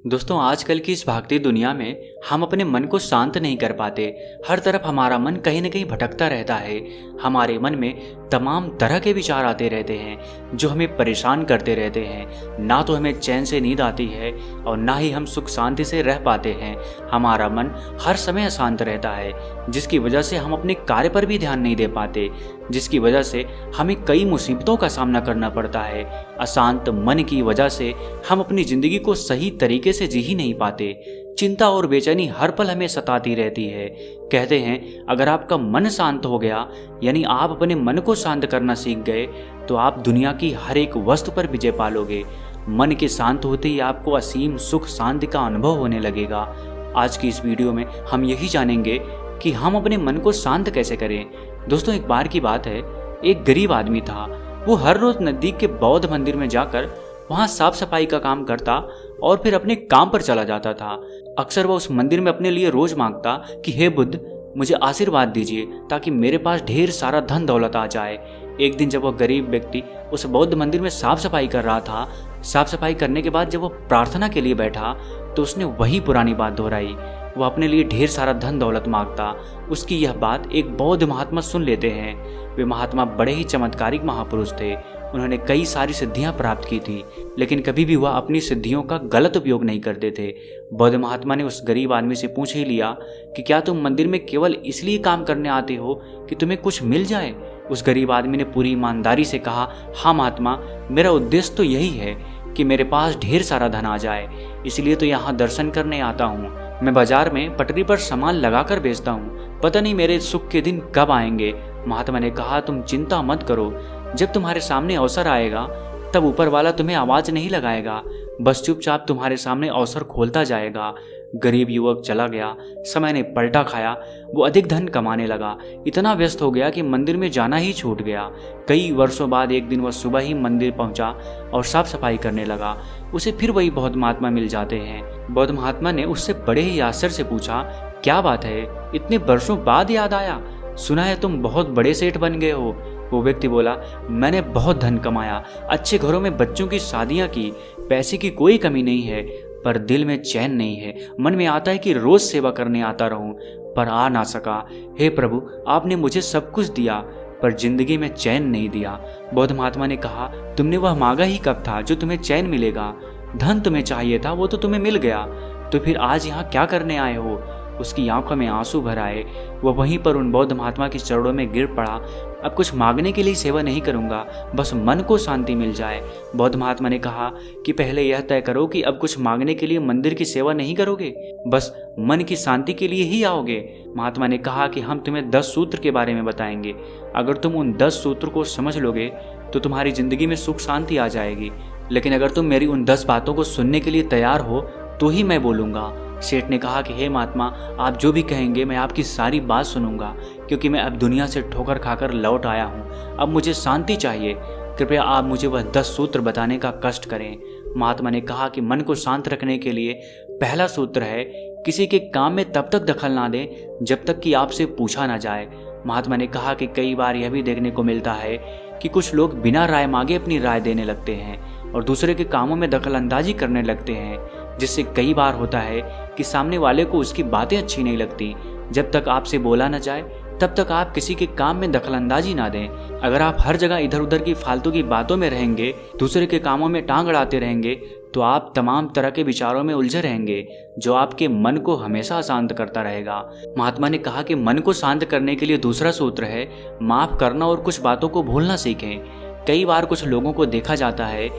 दोस्तों, आजकल की इस भागती दुनिया में हम अपने मन को शांत नहीं कर पाते। हर तरफ हमारा मन कहीं न कहीं भटकता रहता है। हमारे मन में तमाम तरह के विचार आते रहते हैं जो हमें परेशान करते रहते हैं। ना तो हमें चैन से नींद आती है और ना ही हम सुख शांति से रह पाते हैं। हमारा मन हर समय अशांत रहता है, जिसकी वजह से हम अपने कार्य पर भी ध्यान नहीं दे पाते, जिसकी वजह से हमें कई मुसीबतों का सामना करना पड़ता है। अशांत मन की वजह से हम अपनी जिंदगी को सही तरीके से जी ही नहीं पाते। चिंता और बेचैनी हर पल हमें सताती रहती है। कहते हैं, अगर आपका मन शांत हो गया, यानी आप अपने मन को शांत करना सीख गए, तो आप दुनिया की हर एक वस्तु पर विजय पालोगे। मन के शांत होते ही आपको असीम सुख शांति का अनुभव होने लगेगा। आज की इस वीडियो में हम यही जानेंगे कि हम अपने मन को शांत कैसे करें। दोस्तों, एक बार की बात है, एक गरीब आदमी था। वो हर रोज नजदीक के बौद्ध मंदिर में जाकर वहाँ साफ सफाई का काम करता और फिर अपने काम पर चला जाता था। अक्सर वह उस मंदिर में अपने लिए रोज मांगता कि हे बुद्ध, मुझे आशीर्वाद दीजिए ताकि मेरे पास ढेर सारा धन दौलत आ जाए। एक दिन जब वह गरीब व्यक्ति उस बौद्ध मंदिर में साफ सफाई कर रहा था, साफ सफाई करने के बाद जब वह प्रार्थना के लिए बैठा तो उसने वही पुरानी बात दोहराई। वह अपने लिए ढेर सारा धन दौलत मांगता। उसकी यह बात एक बौद्ध महात्मा सुन लेते हैं। वे महात्मा बड़े ही चमत्कारिक महापुरुष थे। उन्होंने कई सारी सिद्धियां प्राप्त की थी, लेकिन कभी भी वह अपनी सिद्धियों का गलत उपयोग नहीं करते थे। बौद्ध महात्मा ने उस गरीब आदमी से पूछ ही लिया कि क्या तुम मंदिर में केवल इसलिए काम करने आते हो कि तुम्हें कुछ मिल जाए? उस गरीब आदमी ने पूरी ईमानदारी से कहा, हाँ महात्मा, मेरा उद्देश्य तो यही है कि मेरे पास ढेर सारा धन आ जाए, इसलिए तो यहाँ दर्शन करने आता हूँ। मैं बाजार में पटरी पर सामान लगाकर बेचता हूँ, पता नहीं मेरे सुख के दिन कब आएंगे। महात्मा ने कहा, तुम चिंता मत करो, जब तुम्हारे सामने अवसर आएगा तब ऊपर वाला तुम्हें आवाज नहीं लगाएगा, बस चुपचाप तुम्हारे सामने अवसर खोलता जाएगा। गरीब युवक चला गया। समय ने पलटा खाया। वो अधिक धन कमाने लगा, इतना व्यस्त हो गया कि मंदिर में जाना ही छूट गया। कई वर्षों बाद एक दिन वह सुबह ही मंदिर पहुंचा और साफ सफाई करने लगा। उसे फिर वही बौद्ध महात्मा मिल जाते हैं। बौद्ध महात्मा ने उससे बड़े ही आश्चर्य से पूछा, क्या बात है, इतने वर्षों बाद याद आया? सुना है तुम बहुत बड़े सेठ बन गए हो। वो व्यक्ति बोला, मैंने बहुत धन कमाया, अच्छे घरों में बच्चों की शादियां की, पैसे की कोई कमी नहीं है, पर दिल में चैन नहीं है। मन में आता है कि रोज सेवा करने आता रहूं, पर आ ना सका। हे प्रभु, आपने मुझे सब कुछ दिया, पर जिंदगी में चैन नहीं दिया। बौद्ध महात्मा ने कहा, तुमने वह मांगा ही कब था जो तुम्हें चैन मिलेगा? धन तुम्हें चाहिए था, वो तो तुम्हें मिल गया, तो फिर आज यहाँ क्या करने आए हो? उसकी आंखों में आंसू भर आए। वह वहीं पर उन बौद्ध महात्मा के चरणों में गिर पड़ा। अब कुछ मांगने के लिए सेवा नहीं करूंगा, बस मन को शांति मिल जाए। बौद्ध महात्मा ने कहा कि पहले यह तय करो कि अब कुछ मांगने के लिए मंदिर की सेवा नहीं करोगे, बस मन की शांति के लिए ही आओगे। महात्मा ने कहा कि हम तुम्हें 10 सूत्र के बारे में बताएंगे। अगर तुम उन 10 सूत्र को समझ लोगे तो तुम्हारी जिंदगी में सुख शांति आ जाएगी, लेकिन अगर तुम मेरी उन 10 बातों को सुनने के लिए तैयार हो तो ही मैं बोलूंगा। सेठ ने कहा कि हे महात्मा, आप जो भी कहेंगे मैं आपकी सारी बात सुनूंगा, क्योंकि मैं अब दुनिया से ठोकर खाकर लौट आया हूँ। अब मुझे शांति चाहिए, कृपया आप मुझे वह 10 सूत्र बताने का कष्ट करें। महात्मा ने कहा कि मन को शांत रखने के लिए पहला सूत्र है, किसी के काम में तब तक दखल ना दें जब तक कि आपसे पूछा ना जाए। महात्मा ने कहा कि कई बार यह भी देखने को मिलता है कि कुछ लोग बिना राय मांगे अपनी राय देने लगते हैं और दूसरे के कामों में दखल अंदाजी करने लगते हैं, जिससे कई बार होता है कि सामने वाले को उसकी बातें अच्छी नहीं लगती। जब तक आपसे बोला न जाए तब तक आप किसी के काम में दखलंदाजी ना दें। अगर आप हर जगह इधर उधर की फालतू की बातों में रहेंगे, दूसरे के कामों में टांग अड़ाते रहेंगे, तो आप तमाम तरह के विचारों में उलझे रहेंगे, जो आपके मन को हमेशा अशांत करता रहेगा। महात्मा ने कहा कि मन को शांत करने के लिए दूसरा सूत्र है, माफ करना और कुछ बातों को भूलना सीखें। कई बार कुछ लोगों को देखा जाता है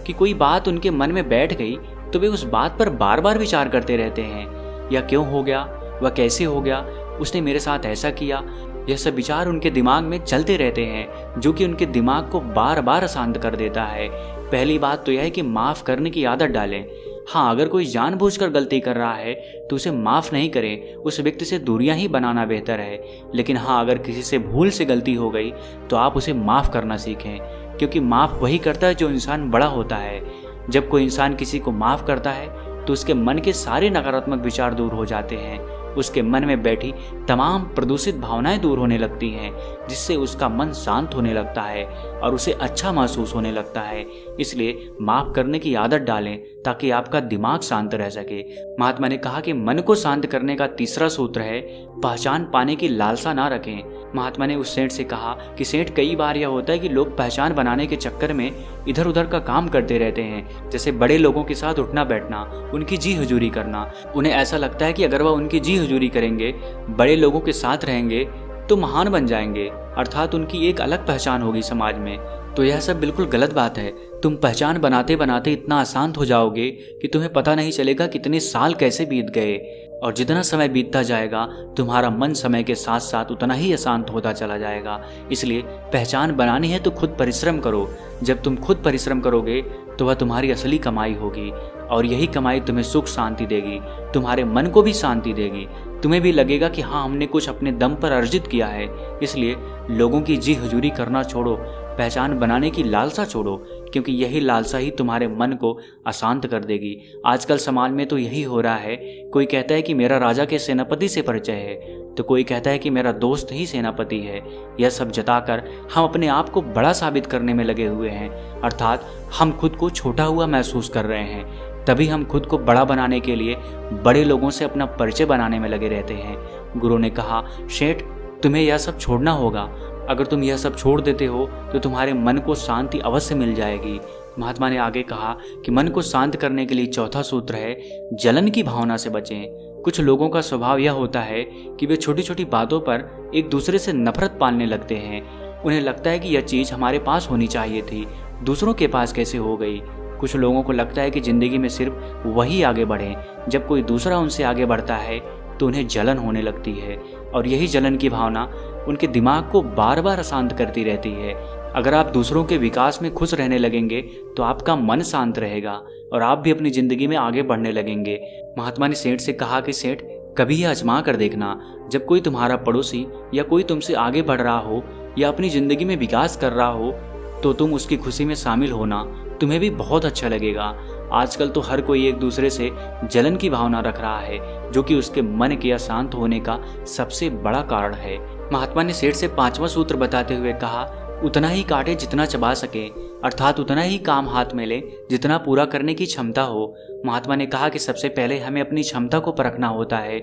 कि कोई बात उनके मन में बैठ गई तो वे उस बात पर बार बार विचार करते रहते हैं। यह क्यों हो गया, वह कैसे हो गया, उसने मेरे साथ ऐसा किया। यह सब विचार उनके दिमाग में चलते रहते हैं, जो कि उनके दिमाग को बार बार अशांत कर देता है। पहली बात तो यह है कि माफ़ करने की आदत डालें। हाँ, अगर कोई जानबूझकर गलती कर रहा है तो उसे माफ़ नहीं करें, उस व्यक्ति से दूरियां ही बनाना बेहतर है। लेकिन हाँ, अगर किसी से भूल से गलती हो गई तो आप उसे माफ़ करना सीखें, क्योंकि माफ़ वही करता है जो इंसान बड़ा होता है। जब कोई इंसान किसी को माफ़ करता है तो उसके मन के सारे नकारात्मक विचार दूर हो जाते हैं, उसके मन में बैठी तमाम प्रदूषित भावनाएं दूर होने लगती हैं, जिससे उसका मन शांत होने लगता है और उसे अच्छा महसूस होने लगता है। इसलिए माफ करने की आदत डालें ताकि आपका दिमाग शांत रह सके। महात्मा ने कहा कि मन को शांत करने का तीसरा सूत्र है पहचान पाने की लालसा ना रखें। महात्मा ने उस सेठ से कहा कि सेठ, कई बार यह होता है कि लोग पहचान बनाने के चक्कर में इधर उधर का काम करते रहते हैं, जैसे बड़े लोगों के साथ उठना बैठना, उनकी जी हुजूरी करना। उन्हें ऐसा लगता है कि अगर वह उनकी जी हुजूरी करेंगे, बड़े लोगों के साथ रहेंगे तो महान बन जाएंगे, अर्थात उनकी एक अलग पहचान होगी समाज में। तो यह सब बिल्कुल गलत बात है। तुम पहचान बनाते बनाते इतना अशांत हो जाओगे कि तुम्हें पता नहीं चलेगा कितने साल कैसे बीत गए, और जितना समय बीतता जाएगा तुम्हारा मन समय के साथ साथ उतना ही अशांत होता चला जाएगा। इसलिए पहचान बनानी है तो खुद परिश्रम करो। जब तुम खुद परिश्रम करोगे तो वह तुम्हारी असली कमाई होगी, और यही कमाई तुम्हें सुख शांति देगी, तुम्हारे मन को भी शांति देगी। तुम्हें भी लगेगा कि हाँ, हमने कुछ अपने दम पर अर्जित किया है। इसलिए लोगों की जी हुजूरी करना छोड़ो, पहचान बनाने की लालसा छोड़ो, क्योंकि यही लालसा ही तुम्हारे मन को अशांत कर देगी। आजकल समाज में तो यही हो रहा है। कोई कहता है कि मेरा राजा के सेनापति से परिचय है, तो कोई कहता है कि मेरा दोस्त ही सेनापति है। यह सब जताकर हम अपने आप को बड़ा साबित करने में लगे हुए हैं, अर्थात हम खुद को छोटा हुआ महसूस कर रहे हैं। तभी हम खुद को बड़ा बनाने के लिए बड़े लोगों से अपना परिचय बनाने में लगे रहते हैं। गुरु ने कहा, शेठ, तुम्हें यह सब छोड़ना होगा। अगर तुम यह सब छोड़ देते हो तो तुम्हारे मन को शांति अवश्य मिल जाएगी। महात्मा ने आगे कहा कि मन को शांत करने के लिए चौथा सूत्र है जलन की भावना से बचें। कुछ लोगों का स्वभाव यह होता है कि वे छोटी छोटी बातों पर एक दूसरे से नफरत पालने लगते हैं। उन्हें लगता है कि यह चीज़ हमारे पास होनी चाहिए थी, दूसरों के पास कैसे हो गई। कुछ लोगों को लगता है कि जिंदगी में सिर्फ वही आगे बढ़े, जब कोई दूसरा उनसे आगे बढ़ता है तो उन्हें जलन होने लगती है, और यही जलन की भावना उनके दिमाग को बार बार अशांत करती रहती है। अगर आप दूसरों के विकास में खुश रहने लगेंगे तो आपका मन शांत रहेगा और आप भी अपनी जिंदगी में आगे बढ़ने लगेंगे। महात्मा ने सेठ से कहा कि सेठ, कभी यह आजमा कर देखना, जब कोई तुम्हारा पड़ोसी या कोई तुमसे आगे बढ़ रहा हो या अपनी जिंदगी में विकास कर रहा हो तो तुम उसकी खुशी में शामिल होना, तुम्हें भी बहुत अच्छा लगेगा। आजकल तो हर कोई एक दूसरे से जलन की भावना रख रहा है, जो कि उसके मन के अशांत होने का सबसे बड़ा कारण है। महात्मा ने सेठ से पांचवा सूत्र बताते हुए कहा, उतना ही काटे जितना चबा सके, अर्थात उतना ही काम हाथ में ले जितना पूरा करने की क्षमता हो। महात्मा ने कहा कि सबसे पहले हमें अपनी क्षमता को परखना होता है।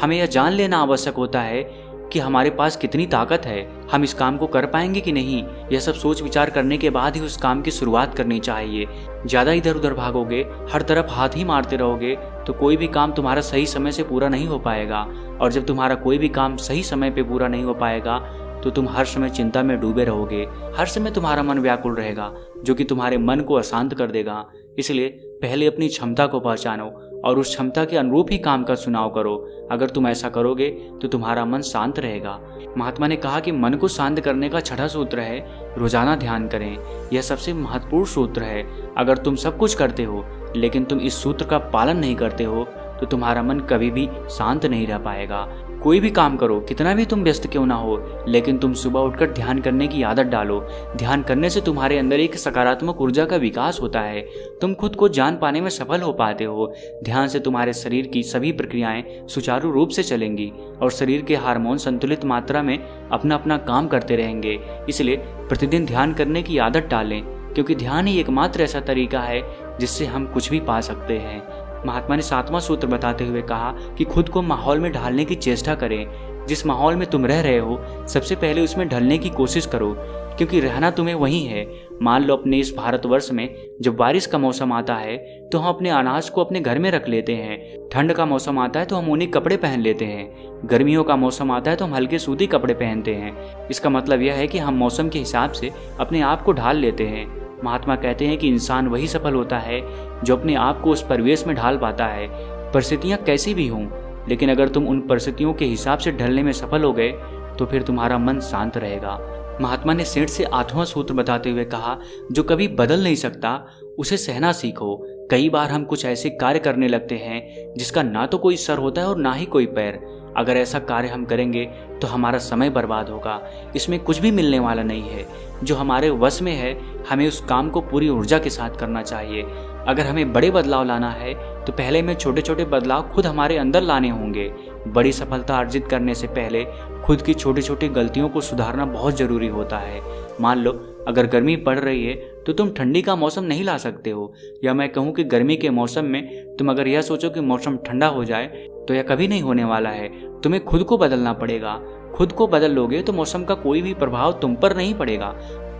हमें यह जान लेना आवश्यक होता है कि हमारे पास कितनी ताकत है, हम इस काम को कर पाएंगे कि नहीं। यह सब सोच विचार करने के बाद ही उस काम की शुरुआत करनी चाहिए। ज़्यादा इधर उधर भागोगे, हर तरफ हाथ ही मारते रहोगे तो कोई भी काम तुम्हारा सही समय से पूरा नहीं हो पाएगा, और जब तुम्हारा कोई भी काम सही समय पे पूरा नहीं हो पाएगा तो तुम हर समय चिंता में डूबे रहोगे। हर समय तुम्हारा मन व्याकुल रहेगा, जो कि तुम्हारे मन को अशांत कर देगा। इसलिए पहले अपनी क्षमता को पहचानो और उस क्षमता के अनुरूप ही काम का चुनाव करो। अगर तुम ऐसा करोगे तो तुम्हारा मन शांत रहेगा। महात्मा ने कहा कि मन को शांत करने का छठा सूत्र है रोजाना ध्यान करें। यह सबसे महत्वपूर्ण सूत्र है। अगर तुम सब कुछ करते हो लेकिन तुम इस सूत्र का पालन नहीं करते हो तो तुम्हारा मन कभी भी शांत नहीं रह पाएगा। कोई भी काम करो, कितना भी तुम व्यस्त क्यों ना हो, लेकिन तुम सुबह उठकर ध्यान करने की आदत डालो। ध्यान करने से तुम्हारे अंदर एक सकारात्मक ऊर्जा का विकास होता है, तुम खुद को जान पाने में सफल हो पाते हो। ध्यान से तुम्हारे शरीर की सभी प्रक्रियाएं सुचारू रूप से चलेंगी और शरीर के हार्मोन संतुलित मात्रा में अपना अपना काम करते रहेंगे। इसलिए प्रतिदिन ध्यान करने की आदत डालें, क्योंकि ध्यान ही एकमात्र ऐसा तरीका है जिससे हम कुछ भी पा सकते हैं। महात्मा ने सातवां सूत्र बताते हुए कहा कि खुद को माहौल में ढालने की चेष्टा करें। जिस माहौल में तुम रह रहे हो सबसे पहले उसमें ढलने की कोशिश करो, क्योंकि रहना तुम्हें वहीं है। मान लो अपने इस भारतवर्ष में जब बारिश का मौसम आता है तो हम अपने अनाज को अपने घर में रख लेते हैं। ठंड का मौसम आता है तो हम ऊनी कपड़े पहन लेते हैं। गर्मियों का मौसम आता है तो हम हल्के सूती कपड़े पहनते हैं। इसका मतलब यह है कि हम मौसम के हिसाब से अपने आप को ढाल लेते हैं। महात्मा कहते हैं कि इंसान वही सफल होता है जो अपने आप को उस परिवेश में ढाल पाता है, परिस्थितियाँ कैसी भी हों। लेकिन अगर तुम उन परिस्थितियों के हिसाब से ढलने में सफल हो गए तो फिर तुम्हारा मन शांत रहेगा। महात्मा ने सेठ से आठवां सूत्र बताते हुए कहा, जो कभी बदल नहीं सकता उसे सहना सीखो। कई बार हम कुछ ऐसे कार्य करने लगते हैं जिसका ना तो कोई सर होता है और ना ही कोई पैर। अगर ऐसा कार्य हम करेंगे तो हमारा समय बर्बाद होगा, इसमें कुछ भी मिलने वाला नहीं है। जो हमारे वश में है हमें उस काम को पूरी ऊर्जा के साथ करना चाहिए। अगर हमें बड़े बदलाव लाना है तो पहले में छोटे छोटे बदलाव खुद हमारे अंदर लाने होंगे। बड़ी सफलता अर्जित करने से पहले खुद की छोटी छोटी गलतियों को सुधारना बहुत ज़रूरी होता है। मान लो अगर गर्मी पड़ रही है तो तुम ठंडी का मौसम नहीं ला सकते हो, या मैं कहूँ कि गर्मी के मौसम में तुम अगर यह सोचो कि मौसम ठंडा हो जाए तो यह कभी नहीं होने वाला है। तुम्हें खुद को बदलना पड़ेगा। खुद को बदल लोगे तो मौसम का कोई भी प्रभाव तुम पर नहीं पड़ेगा,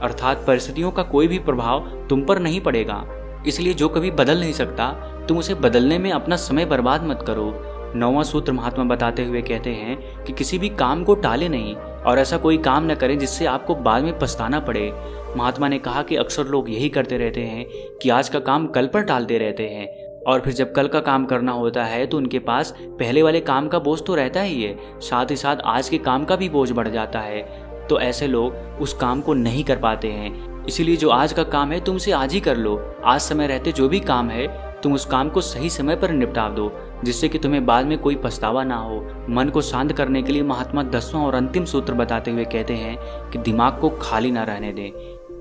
अर्थात परिस्थितियों का कोई भी प्रभाव तुम पर नहीं पड़ेगा। इसलिए जो कभी बदल नहीं सकता तुम उसे बदलने में अपना समय बर्बाद मत करो। 9वां सूत्र महात्मा बताते हुए कहते हैं कि किसी भी काम को टाले नहीं और ऐसा कोई काम न करें जिससे आपको बाद में पछताना पड़े। महात्मा ने कहा कि अक्सर लोग यही करते रहते हैं कि आज का काम कल पर टालते रहते हैं, और फिर जब कल का काम करना होता है तो उनके पास पहले वाले काम का बोझ तो रहता ही है, साथ ही साथ आज के काम का भी बोझ बढ़ जाता है। तो ऐसे लोग उस काम को नहीं कर पाते हैं। इसीलिए जो आज का काम है तुम उसे आज ही कर लो। आज समय रहते जो भी काम है तुम उस काम को सही समय पर निपटा दो, जिससे कि तुम्हें बाद में कोई पछतावा ना हो। मन को शांत करने के लिए महात्मा 10वां और अंतिम सूत्र बताते हुए कहते हैं कि दिमाग को खाली ना रहने दें।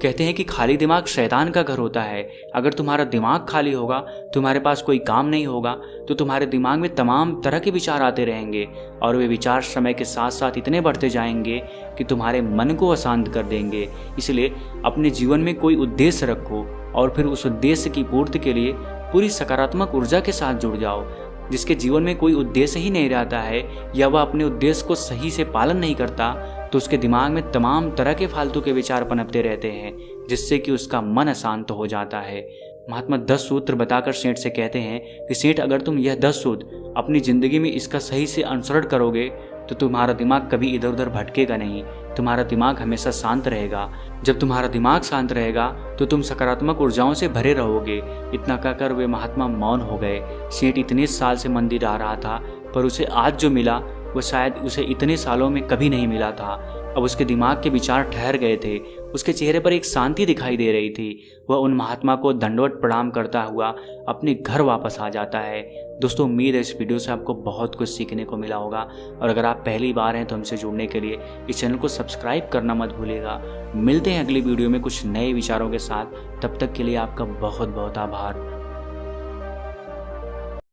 कहते हैं कि खाली दिमाग शैतान का घर होता है। अगर तुम्हारा दिमाग खाली होगा, तुम्हारे पास कोई काम नहीं होगा, तो तुम्हारे दिमाग में तमाम तरह के विचार आते रहेंगे और वे विचार समय के साथ साथ इतने बढ़ते जाएंगे कि तुम्हारे मन को अशांत कर देंगे। इसलिए अपने जीवन में कोई उद्देश्य रखो और फिर उस उद्देश्य की पूर्ति के लिए पूरी सकारात्मक ऊर्जा के साथ जुड़ जाओ। जिसके जीवन में कोई उद्देश्य ही नहीं रहता है या वह अपने उद्देश्य को सही से पालन नहीं करता, तो उसके दिमाग में तमाम तरह के फालतू के विचार पनपते रहते हैं, जिससे कि उसका मन अशांत हो जाता है। महात्मा 10 सूत्र बताकर सेठ से कहते हैं कि सेठ, अगर तुम यह 10 सूत्र अपनी जिंदगी में इसका सही से अनुसरण करोगे तो तुम्हारा दिमाग कभी इधर उधर भटकेगा नहीं, तुम्हारा दिमाग हमेशा शांत रहेगा। जब तुम्हारा दिमाग शांत रहेगा तो तुम सकारात्मक ऊर्जाओं से भरे रहोगे। इतना कहकर वे महात्मा मौन हो गए। सेठ इतने साल से मंदिर आ रहा था, पर उसे आज जो मिला वो शायद उसे इतने सालों में कभी नहीं मिला था। अब उसके दिमाग के विचार ठहर गए थे, उसके चेहरे पर एक शांति दिखाई दे रही थी। वह उन महात्मा को दंडवत प्रणाम करता हुआ अपने घर वापस आ जाता है। दोस्तों, उम्मीद है इस वीडियो से आपको बहुत कुछ सीखने को मिला होगा, और अगर आप पहली बार हैं तो हमसे जुड़ने के लिए इस चैनल को सब्सक्राइब करना मत भूलिएगा। मिलते हैं अगली वीडियो में कुछ नए विचारों के साथ। तब तक के लिए आपका बहुत बहुत आभार।